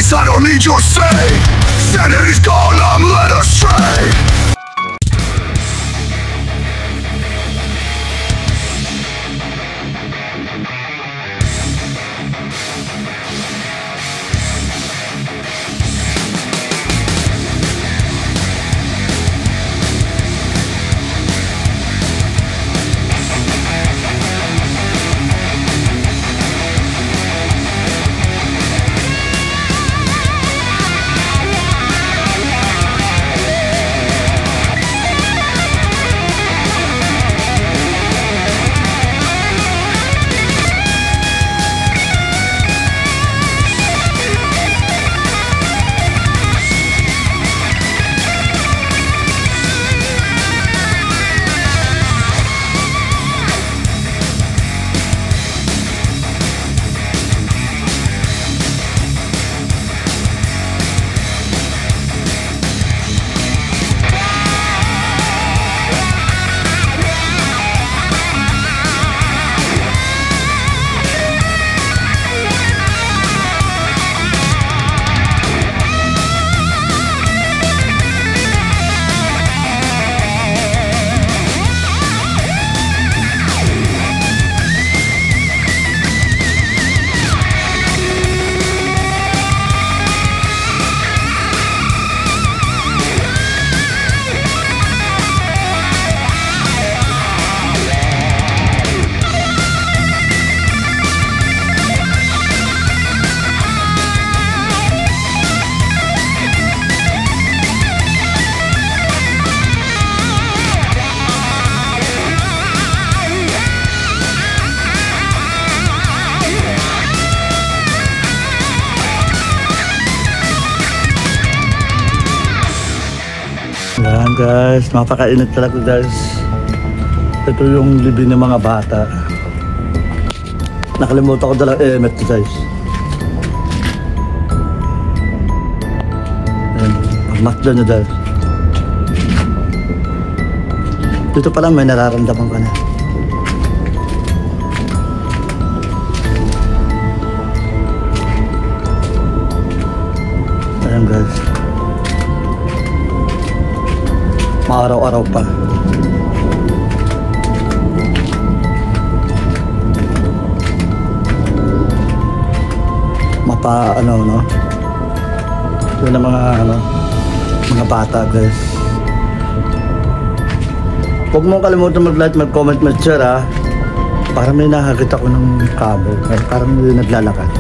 voice, I don't need your say. Sanity's gone, I'm led astray. Yan guys, mapakainit talaga guys. Ito yung libi ng mga bata. Nakalimutan ko dalang emet guys. Yan, pagmasdan nyo guys. Dito pa lang may nararamdaman ka na. Ayan guys, maaraw-araw pa. Mapa no? Yun ang mga bata guys. Huwag mong kalimutan mag-like, mag-comment, mag-share ha. Parang may nakakita ko ng kabo. Parang may naglalakad.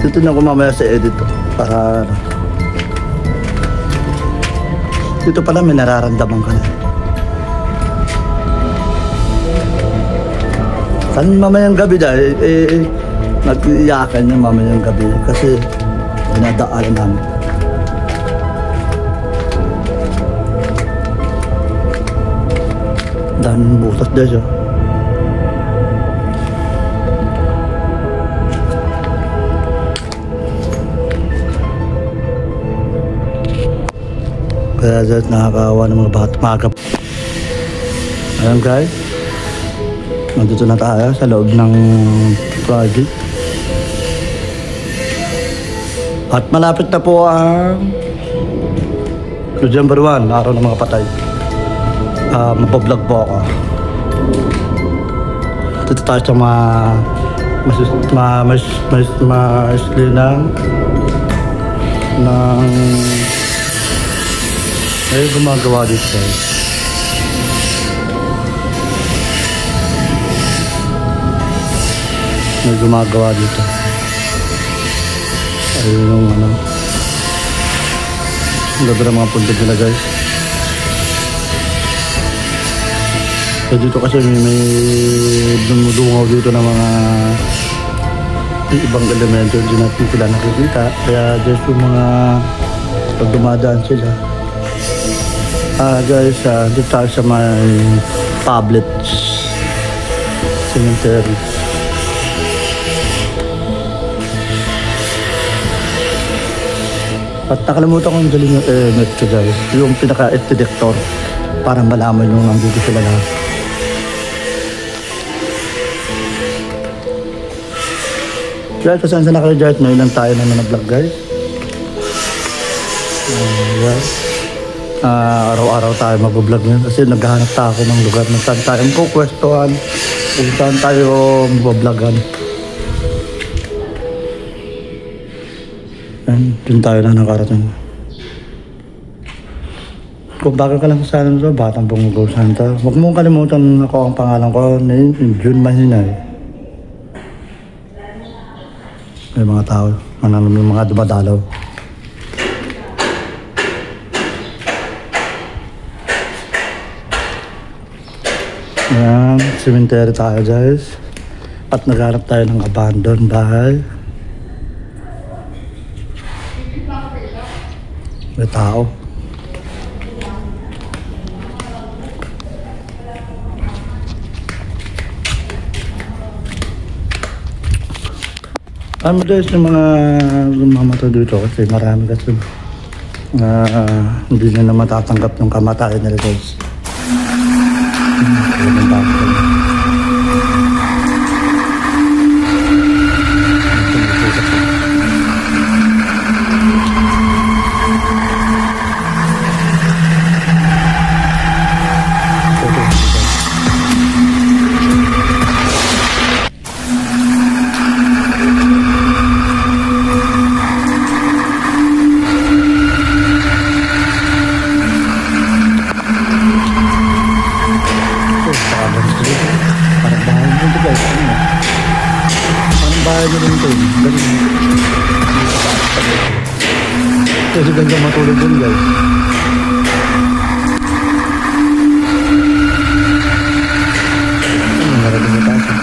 Dito na ko mamaya sa edit para dito pala may nararamdaman ka na. Kan mamayang gabi dahil nag-iyakan niya mamayang gabi kasi dinadaanan namin. Dan butas dyan siya. Kaya dyan nakakawa ng mga bata magap. Ayan guys, nandito na tayo sa loob ng project. At malapit na po ang December 1, araw ng mga patay. Mapablog po ako. Dito tayo sa ay gumagawa dito guys. May gumagawa dito. Ayun yung ganda ng mga punta nila guys. So dito kasi may dumudungaw dito ng mga ibang elemento. Hindi natin sila nakikita. Kaya just yung mga pag dumadaan sila. Guys, dito tayo sa may tablets cemetery. At nakalimutan kong galing yung net ko guys, yung pinaka-detector para malaman yung nandito sila lahat. Guys, pasensya na kayo guys. Ngayon lang tayo naman na-vlog guys. Araw-araw tayo mag-vlog ngayon kasi naghahanap tayo ako ng lugar na saan tayo kukwestuhan kung saan tayo mag-vlogan. Doon tayo na nakarating. Kung bago ka lang sa channel ko, Batang Bumugaw Santa, huwag mong kalimutan ako ang pangalan ko na June Mahinay. May mga tao, may mga dumadalaw. Ayan, cemetery tayo guys. At nagharap tayo ng abandoned bahay. May tao. Ano guys yung mga lumamatay dito kasi marami kasi hindi nila matatanggap ng kamatayan nila guys. Kasi ganda matulog dun guys. Narating na tayo.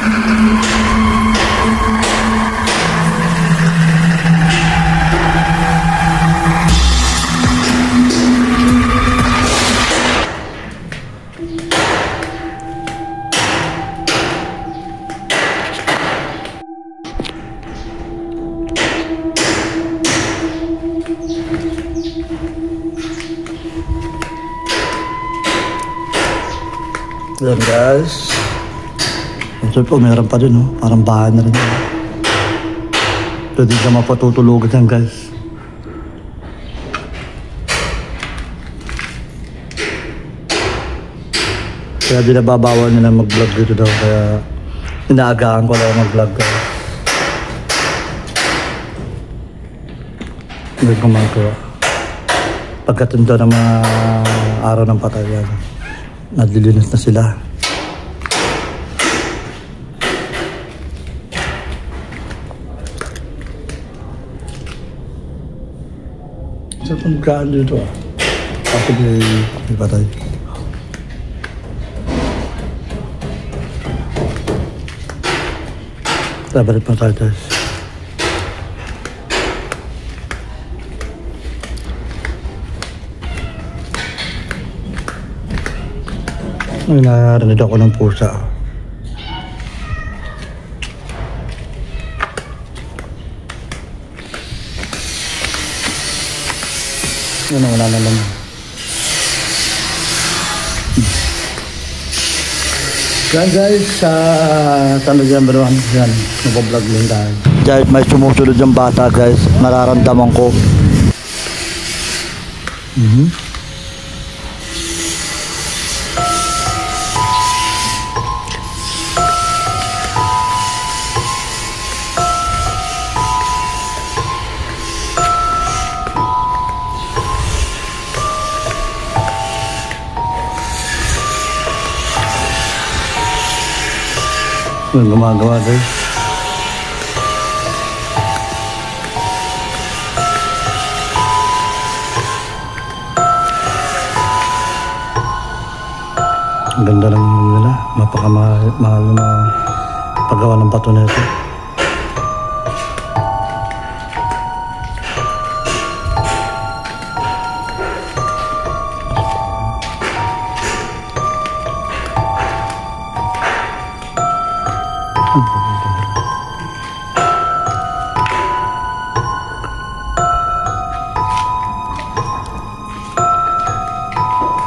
Ayan guys. So po meron pa din oh. Parang bahay na rin. Pwede ka mapatutulugan yan guys. Kaya binababawal nila mag-vlog dito daw. Kaya inaagaan ko lang mag-vlog guys. Hindi ko magawa. Pagkatunda ng mga araw ng patay yan. Naglilinis na sila. Saan pa magkaan dito ah? Ako may patay. Balik pa tayo guys. Ay, narinig ako ng pusa. Yan ang wala na lang. Yan guys, sa November 1, yan, nag-vlog lang tayo. Guys, may sumusunod yung bata guys, nararamdaman ko. Yung gumagawa guys. Ang ganda ng nila. Mapakamahal na paggawa ng bato nito.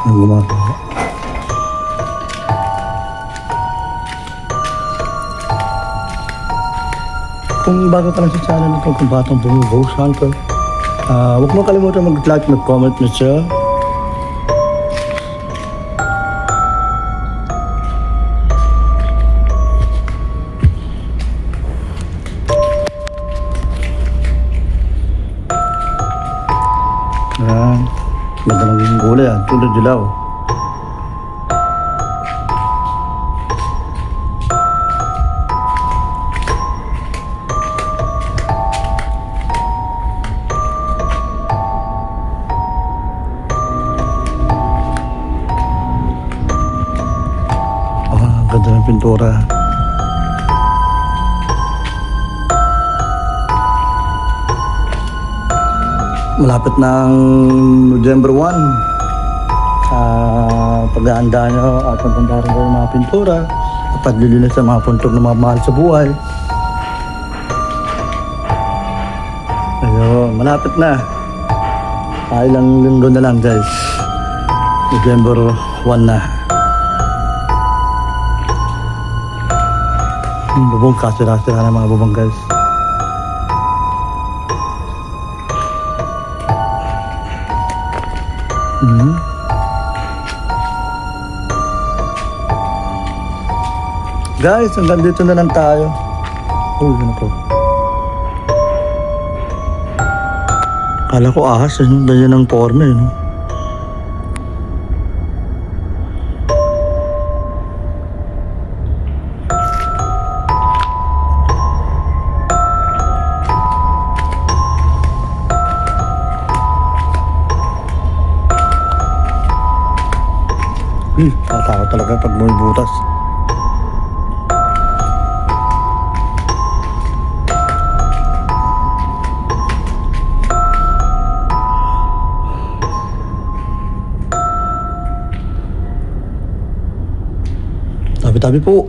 Ang gumagawa. kung bago ka lang sa channel nito, kung Batang Bungo Ghost Hunter, huwag mo kalimutan mag-like, mag-comment na siya. Yan. Madalang gulay yan, tulad dilaw. Ganda ng pintura. Malapit ng November 1. Pag-aanda nyo at maganda rin yung mga pintura at paglilinis sa mga puntong na mamahal sa buhay. Ayun, malapit na. Ilang linggo na lang guys. November 1 na. Bubong, kasira-sira ng mga bubong guys. Guys, hanggang dito na lang tayo. Ano to? Kala ko ahas, ganyan ang forma eh, no? Tatakot talaga pag may butas. Tabi-tabi po.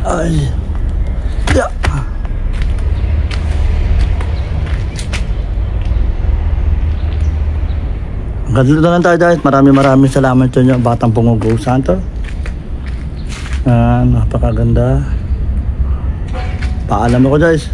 Ay. Ya. Hanggang dito na lang tayo guys. Maraming salamat sa inyo, Batang Bungo Ghost Hunter. Napakaganda. Paalam ako guys.